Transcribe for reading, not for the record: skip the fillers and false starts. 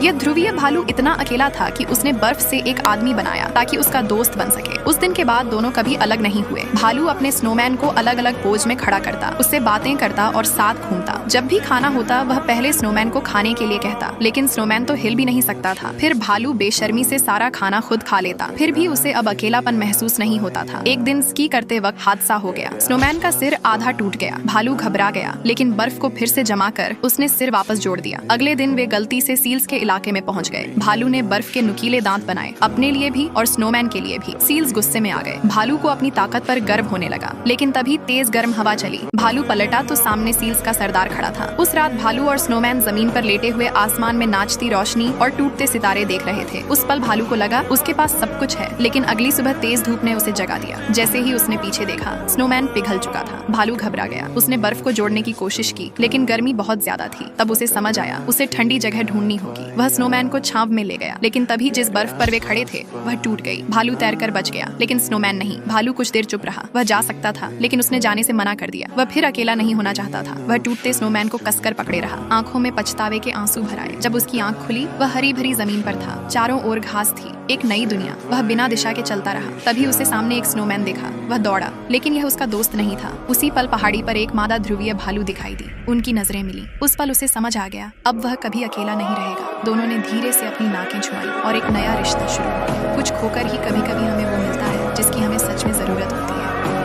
यह ध्रुवीय भालू इतना अकेला था कि उसने बर्फ से एक आदमी बनाया ताकि उसका दोस्त बन सके। उस दिन के बाद दोनों कभी अलग नहीं हुए। भालू अपने स्नोमैन को अलग अलग पोज में खड़ा करता, उससे बातें करता और साथ घूमता। जब भी खाना होता वह पहले स्नोमैन को खाने के लिए कहता, लेकिन स्नोमैन तो हिल भी नहीं सकता था। फिर भालू बेशर्मी से सारा खाना खुद खा लेता, फिर भी उसे अब अकेलापन महसूस नहीं होता था। एक दिन स्की करते वक्त हादसा हो गया। स्नोमैन का सिर आधा टूट गया। भालू घबरा गया, लेकिन बर्फ को फिर से जमा कर उसने सिर वापस जोड़ दिया। अगले दिन वे गलती से सील्स के इलाके में पहुंच गए। भालू ने बर्फ के नुकीले दांत बनाए, अपने लिए भी और स्नोमैन के लिए भी। सील्स गुस्से में आ गए। भालू को अपनी ताकत पर गर्व होने लगा, लेकिन तभी तेज गर्म हवा चली। भालू पलटा तो सामने सील्स का सरदार खड़ा था। उस रात भालू और स्नोमैन जमीन पर लेटे हुए आसमान में नाचती रोशनी और टूटते सितारे देख रहे थे। उस पल भालू को लगा उसके पास सब कुछ है, लेकिन अगली सुबह तेज धूप ने उसे जगा दिया। जैसे ही उसने पीछे देखा, स्नोमैन पिघल चुका था। भालू घबरा गया। उसने बर्फ को जोड़ने की कोशिश की, लेकिन गर्मी बहुत ज्यादा थी। तब उसे समझ आया उसे ठंडी जगह ढूंढनी होगी। वह स्नोमैन को छांव में ले गया, लेकिन तभी जिस बर्फ पर वे खड़े थे वह टूट गई। भालू तैरकर बच गया, लेकिन स्नोमैन नहीं। भालू कुछ देर चुप रहा। वह जा सकता था, लेकिन उसने जाने से मना कर दिया। वह फिर अकेला नहीं होना चाहता था। वह टूटते स्नोमैन को कसकर पकड़े रहा। आंखों में पछतावे के आंसू भर आए। जब उसकी आंख खुली, वह हरी भरी जमीन पर था। चारों ओर घास थी, एक नई दुनिया। वह बिना दिशा के चलता रहा। तभी उसे सामने एक स्नोमैन देखा। वह दौड़ा, लेकिन यह उसका दोस्त नहीं था। उसी पल पहाड़ी पर एक मादा ध्रुवीय भालू दिखाई दी। उनकी नजरें मिली। उस पल उसे समझ आ गया, अब वह कभी अकेला नहीं रहेगा। दोनों ने धीरे से अपनी नाकें छुआई और एक नया रिश्ता शुरू हो गया। कुछ खोकर ही कभी कभी हमें वो मिलता है जिसकी हमें सच में जरूरत होती है।